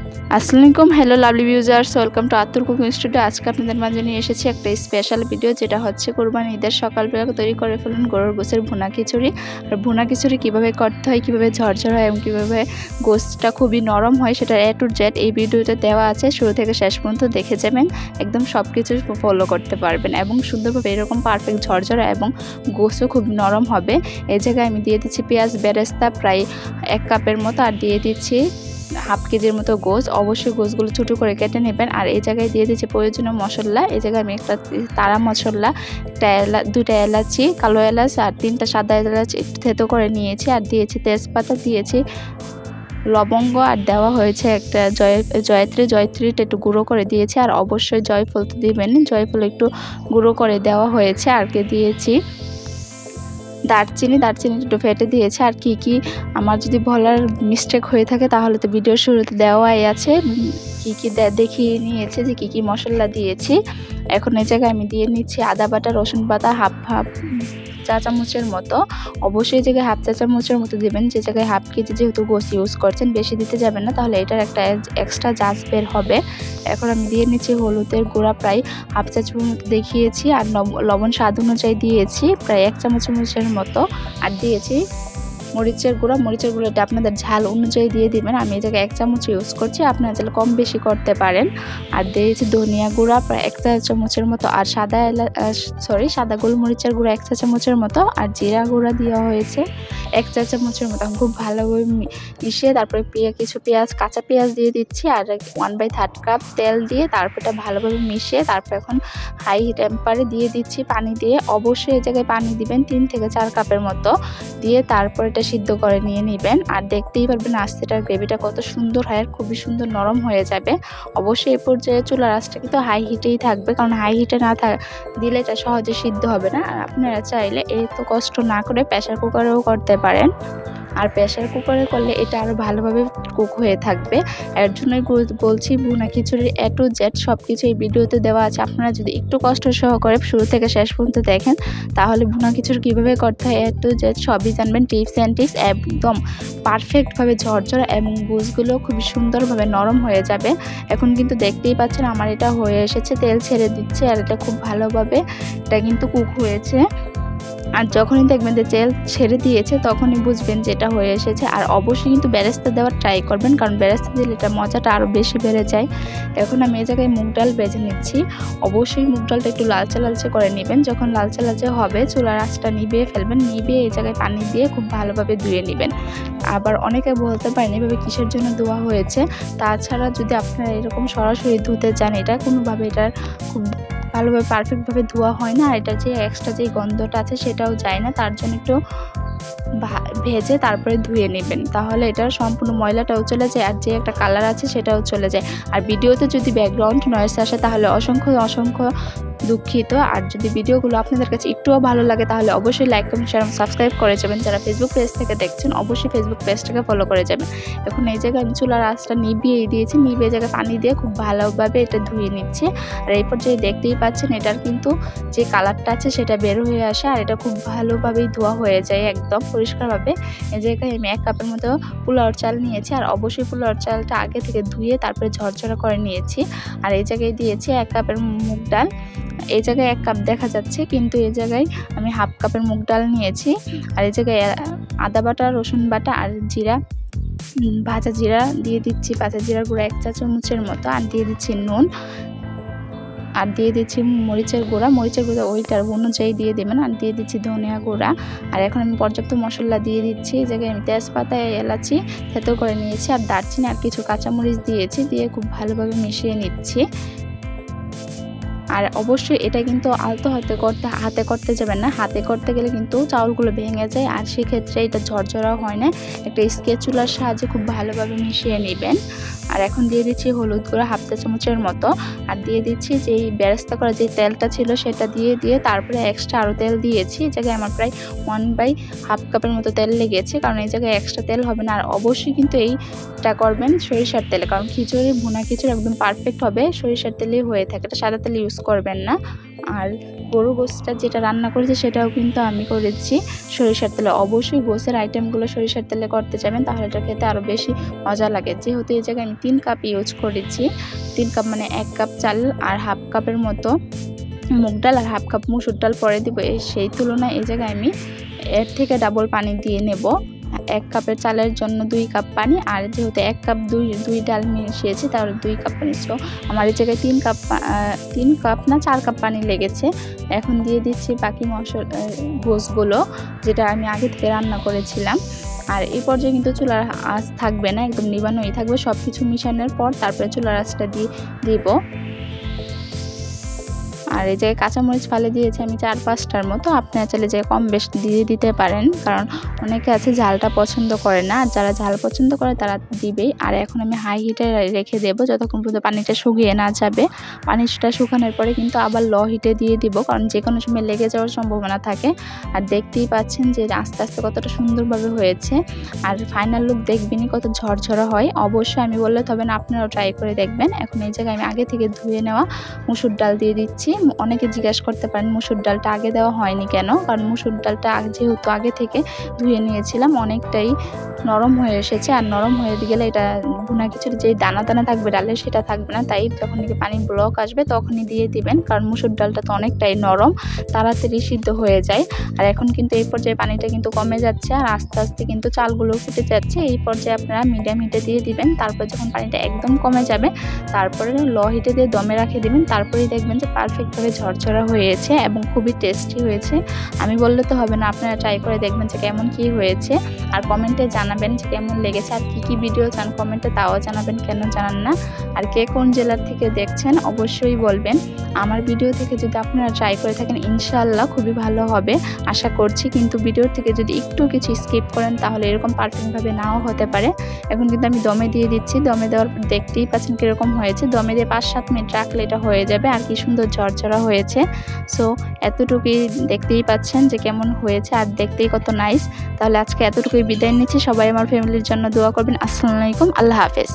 আসসালামু আলাইকুম, hello lovely viewers, welcome to Atur cooking studio. আজকে আপনাদের মাঝে নিয়ে এসেছি একটা স্পেশাল ভিডিও, যেটা হচ্ছে কোরবানি ঈদের সকালবেলা তৈরি করে ফেলুন গরুর গোশের ভুনা খিচুড়ি। আর ভুনা খিচুড়ি কীভাবে করতে হয়, কীভাবে ঝরঝর হয় এবং কীভাবে গোশটা খুবই নরম হয়, সেটা A to Z এই ভিডিওতে দেওয়া আছে। শুরু থেকে শেষ পর্যন্ত দেখে যাবেন, একদম সব কিছু ফলো করতে পারবেন এবং সুন্দরভাবে এরকম পারফেক্ট ঝরঝর এবং গোশও খুব নরম হবে। এই জায়গায় আমি দিয়ে দিচ্ছি পেঁয়াজ বেরেস্তা প্রায় 1 কাপের মতো, আর দিয়ে দিচ্ছি হাফ কেজির মতো গোশ। অবশ্যই গোশগুলো ছোটো করে কেটে নেবেন। আর এই জায়গায় দিয়ে দিচ্ছি প্রয়োজনীয় মশলা। এই জায়গায় আমি একটা তারা মশলা, দুটা এলাচি, কালো এলাচ আর 3টা সাদা এলাচ একটু থেতো করে নিয়েছি, আর দিয়েছি তেজপাতা, দিয়েছি লবঙ্গ, আর দেওয়া হয়েছে একটা জয়ত্রীটা একটু গুঁড়ো করে দিয়েছি। আর অবশ্যই জয়ফল তো দিবেন, জয়ফল একটু গুঁড়ো করে দেওয়া হয়েছে। আর দিয়েছি দারচিনি একটু ফেটে দিয়েছে। আর কি আমার যদি বলার মিস্টেক হয়ে থাকে তাহলে তো ভিডিওর শুরুতে দেওয়াই আছে, কি দেখিয়ে নিয়েছে যে কি মশলা দিয়েছি। এখন এই জায়গায় আমি দিয়ে নিচ্ছি আদা বাটা, রসুন বাটা হাফ চা চামচের মতো। অবশ্যই এই জায়গায় হাফ চা চামচের মতো দেবেন, যে জায়গায় হাফ কেজি যেহেতু গোশ ইউজ করছেন বেশি দিতে যাবেন না, তাহলে এটার একটা এক্সট্রা জাজ বের হবে। এখন আমি দিয়ে নিচ্ছি হলুদের গুঁড়া প্রায় হাফ চা চামচ দেখিয়েছি, আর লবণ স্বাদ অনুযায়ী দিয়েছি প্রায় 1 চামচের মতো। আর দিয়েছি মরিচের গুঁড়োটা আপনাদের ঝাল অনুযায়ী দিয়ে দিবেন। আমি এই জায়গায় 1 চামচ ইউজ করছি, আপনারা চাইলে কম বেশি করতে পারেন। আর দিয়েছি ধনিয়া গুঁড়া প্রায় 1 চা চামচের মতো, আর সাদা গোলমরিচের গুঁড়া 1 চা চামচের মতো, আর জিরা গুঁড়া দেওয়া হয়েছে 1 চা চামচের মতো। খুব ভালোভাবে মিশিয়ে তারপরে কিছু কাঁচা পেঁয়াজ দিয়ে দিচ্ছি, আর 1/3 কাপ তেল দিয়ে তারপর এটা ভালোভাবে মিশিয়ে তারপর এখন হাই টেম্পারে দিয়ে দিচ্ছি পানি দিয়ে। অবশ্যই এই জায়গায় পানি দিবেন 3 থেকে 4 কাপের মতো দিয়ে, তারপর এটা সিদ্ধ করে নিয়ে নেবেন। আর দেখতেই পারবেন আস্তেটার গ্রেভিটা কত সুন্দর হয়, আর খুবই সুন্দর নরম হয়ে যাবে। অবশ্যই এই পর্যায়ে চুলার আঁচটা কিন্তু হাই হিটেই থাকবে, কারণ হাই হিটে না দিলে এটা সহজে সিদ্ধ হবে না। আর আপনারা চাইলে এত কষ্ট না করে প্রেসার কুকারেও করতে পারেন, আর প্রেসার কুকারে করলে এটা আরও ভালোভাবে কুক হয়ে থাকবে। এর জন্যই বলছি ভুনা খিচুড়ির A to Z সব কিছু এই ভিডিওতে দেওয়া আছে। আপনারা যদি একটু কষ্ট সহকারে শুরু থেকে শেষ পর্যন্ত দেখেন, তাহলে ভুনা খিচুড়ি কীভাবে করতে হয় A to Z সবই জানবেন। টিপস অ্যান্ড ট্রিক্স একদম পারফেক্টভাবে ঝরঝর এবং গোশগুলো খুবই সুন্দরভাবে নরম হয়ে যাবে। এখন কিন্তু দেখতেই পাচ্ছেন আমার এটা হয়ে এসেছে, তেল ছেড়ে দিচ্ছে, আর এটা খুব ভালোভাবে এটা কিন্তু কুক হয়েছে। আর যখনই দেখবেন যে তেল ছেড়ে দিয়েছে তখনই বুঝবেন যে এটা হয়ে এসেছে। আর অবশ্যই কিন্তু বেরেস্তা দেওয়ার ট্রাই করবেন, কারণ বেরেস্তা দিলে এটা মজাটা আরও বেশি বেড়ে যায়। এখন আমি এই জায়গায় মুগ ডাল ভেজে নিচ্ছি। অবশ্যই মুগ ডালটা একটু লালচে করে নেবেন। যখন লালচে হবে চুলার আঁচটা নিভিয়ে ফেলবেন, নিভিয়ে এই জায়গায় পানি দিয়ে খুব ভালোভাবে ধুয়ে নেবেন। আবার অনেকে বলতে পারেন এভাবে কিসের জন্য ধোয়া হয়েছে। তাছাড়া যদি আপনারা এরকম সরাসরি ধুতে চান, এটা কোনোভাবে এটার খুব ভালোভাবে পারফেক্টভাবে ধোয়া হয় না, আর এটা যে এক্সট্রা যে গন্ধটা আছে সেটাও যায় না। তার জন্য একটু ভেজে তারপরে ধুয়ে নেবেন, তাহলে এটার সম্পূর্ণ ময়লাটাও চলে যায়, আর যে একটা কালার আছে সেটাও চলে যায়। আর ভিডিওতে যদি ব্যাকগ্রাউন্ড নয়েজ আসে তাহলে অসংখ্য দুঃখিত। আর যদি ভিডিওগুলো আপনাদের কাছে একটুও ভালো লাগে তাহলে অবশ্যই লাইক, কমেন্ট, শেয়ার এবং সাবস্ক্রাইব করে যাবেন। যারা ফেসবুক পেজ থেকে দেখছেন অবশ্যই ফেসবুক পেজটাকে ফলো করে যাবেন। এখন এই জায়গায় আমি চুলার আঁচটা নিভিয়ে দিয়েছি, নিভিয়ে জায়গায় পানি দিয়ে খুব ভালোভাবে এটা ধুয়ে নিচ্ছি। আর এই পর্যায়ে দেখতেই পাচ্ছেন এটার কিন্তু যে কালারটা আছে সেটা বের হয়ে আসে, আর এটা খুব ভালোভাবেই ধোয়া হয়ে যায় একদম পরিষ্কারভাবে। এই জায়গায় আমি 1 কাপের মতো পোলাওর চাল নিয়েছি, আর অবশ্যই পোলাওর চালটা আগে থেকে ধুয়ে তারপরে ঝরঝরা করে নিয়েছি। আর এই জায়গায় দিয়েছি 1 কাপের মুগ ডাল। এই জায়গায় 1 কাপ দেখা যাচ্ছে, কিন্তু এই জায়গায় আমি হাফ কাপের মুগ ডাল নিয়েছি। আর এই জায়গায় আদা বাটা, রসুন বাটা আর ভাজা জিরা দিয়ে দিচ্ছি, ভাজা জিরার গুঁড়া 1 চা চামচের মতো। আর দিয়ে দিচ্ছি নুন, আর দিয়ে দিচ্ছি মরিচের গুঁড়া ওইটার অনুযায়ী দিয়ে দেবেন। আর দিয়ে দিচ্ছি ধনিয়া গুঁড়া। আর এখন আমি পর্যাপ্ত মশলা দিয়ে দিচ্ছি। এই জায়গায় আমি তেজপাতা, এলাচি থেতো করে নিয়েছি, আর দারচিনি আর কিছু কাঁচামরিচ দিয়েছি, দিয়ে খুব ভালোভাবে মিশিয়ে নিচ্ছি। আর অবশ্যই এটা কিন্তু আলতো হাতে করতে যাবেন না, হাতে করতে গেলে কিন্তু চাউলগুলো ভেঙে যায়, আর সেক্ষেত্রে এটা ঝরঝরা হয় না। একটা স্প্যাচুলার সাহায্যে খুব ভালোভাবে মিশিয়ে নেবেন। আর এখন দিয়ে দিচ্ছি হলুদ গুঁড়া হাফ চা চামচের মতো, আর দিয়ে দিচ্ছি যেই বেরেস্তা করা যে তেলটা ছিল সেটা দিয়ে তারপরে এক্সট্রা আরও তেল দিয়েছি। এই জায়গায় আমার প্রায় 1/2 কাপের মতো তেল লেগেছে, কারণ এই জায়গায় এক্সট্রা তেল হবে না। আর অবশ্যই কিন্তু এইটা করবেন সরিষার তেলে, কারণ ভুনা খিচুড়ি একদম পারফেক্ট হবে সরিষার তেলেই হয়ে থাকে, এটা সাদা তেল ইউজ করবেন না। আর গরুর গোশটা যেটা রান্না করেছি সেটাও কিন্তু আমি করেছি সরিষার তেলে। অবশ্যই গোশের আইটেমগুলো সরিষার তেলে করতে যাবেন, তাহলে এটা খেতে আরও বেশি মজা লাগে। যেহেতু এই জায়গায় আমি 3 কাপ ইউজ করেছি, 3 কাপ মানে 1 কাপ চাল আর হাফ কাপের মতো মুগ ডাল আর হাফ কাপ মুসুর ডাল পরে দিব। সেই তুলনায় এই জায়গায় আমি এর থেকে ডাবল পানি দিয়ে নেব। 1 কাপের চালের জন্য 2 কাপ পানি, আর যেহেতু 1 কাপ দুই ডাল মিশিয়েছি তাহলে 2 কাপ পানি। সো আমার এই জায়গায় 3 কাপ না 4 কাপ পানি লেগেছে। এখন দিয়ে দিচ্ছি বাকি গোশগুলো যেটা আমি আগে থেকে রান্না করেছিলাম। আর এই পর্যায়ে কিন্তু চুলার আঁচ থাকবে না, একদম নিবানোই থাকবে। সব কিছু মিশানোর পর তারপরে চুলার আঁচটা দিব। আর এই জায়গায় কাঁচামরিচ ফালে দিয়েছি আমি 4-5টার মতো। আপনারা চাইলে যে কম বেশি দিয়ে দিতে পারেন, কারণ অনেকে আছে ঝালটা পছন্দ করে না, আর যারা ঝাল পছন্দ করে তারা দিবেই। আর এখন আমি হাই হিটে রেখে দেবো যতক্ষণ পর্যন্ত পানিটা শুকিয়ে না যাবে। পানিটা শুকানোর পরে কিন্তু আবার লো হিটে দিয়ে দিব, কারণ যে কোনো সময় লেগে যাওয়ার সম্ভাবনা থাকে। আর দেখতেই পাচ্ছেন যে আস্তে আস্তে কতটা সুন্দরভাবে হয়েছে। আর ফাইনাল লুক দেখবেনই কত ঝরঝরা হয়। অবশ্যই আমি বললে তবে না, আপনারাও ট্রাই করে দেখবেন। এখন এই জায়গায় আমি আগে থেকে ধুয়ে নেওয়া মুসুর ডাল দিয়ে দিচ্ছি। অনেকে জিজ্ঞাসা করতে পারেন মুসুর ডালটা আগে দেওয়া হয়নি কেন, কারণ মুসুর ডালটা যেহেতু আগে থেকে ধুয়ে নিয়েছিলাম অনেকটাই নরম হয়ে এসেছে। আর নরম হয়ে গেলে এটা ভুনা খিচুড়ি যেই দানা দানা থাকবে ডালের সেটা থাকবে না, তাই যখন পানি ব্লক আসবে তখনই দিয়ে দিবেন, কারণ মুসুর ডালটা তো অনেকটাই নরম, তাড়াতাড়ি সিদ্ধ হয়ে যায়। আর এখন কিন্তু এই পর্যায়ে পানিটা কিন্তু কমে যাচ্ছে, আর আস্তে আস্তে কিন্তু চালগুলো ফুটে যাচ্ছে। এই পর্যায়ে আপনারা মিডিয়াম হিটে দিয়ে দিবেন। তারপর যখন পানিটা একদম কমে যাবে তারপরে লো হিটে দিয়ে দমে রাখে দিবেন। তারপরেই দেখবেন যে পারফেক্টভাবে ঝরঝরা হয়েছে এবং খুবই টেস্টি হয়েছে। আমি বললে তো হবে না, আপনারা ট্রাই করে দেখবেন যে কেমন কি হয়েছে। আর কমেন্টে জানাবেন যে কেমন লেগেছে, আর কি ভিডিও চান কমেন্টে তাও জানাবেন, কেন জানান না। আর কে কোন জেলার থেকে দেখছেন অবশ্যই বলবেন। আমার ভিডিও থেকে যদি আপনারা ট্রাই করে থাকেন ইনশাআল্লাহ খুবই ভালো হবে আশা করছি। কিন্তু ভিডিওর থেকে যদি একটু কিছু স্কিপ করেন তাহলে এরকম পারফেক্টভাবে নাও হতে পারে। এখন কিন্তু আমি দমে দিয়ে দিচ্ছি। দমে দেওয়ার পর দেখতেই পাচ্ছেন কীরকম হয়েছে। দমে দিয়ে 5-7 মিনিট রাখলে এটা হয়ে যাবে। আর কি সুন্দর ঝরঝরা হয়েছে। সো এতটুকুই, দেখতেই পাচ্ছেন যে কেমন হয়েছে, আর দেখতেই কত নাইস। তাহলে আজকে এতটুকুই বিদায় নিচ্ছি। সবাই আমার ফ্যামিলির জন্য দোয়া করবেন। আসসালামু আলাইকুম, আল্লাহ হাফেজ।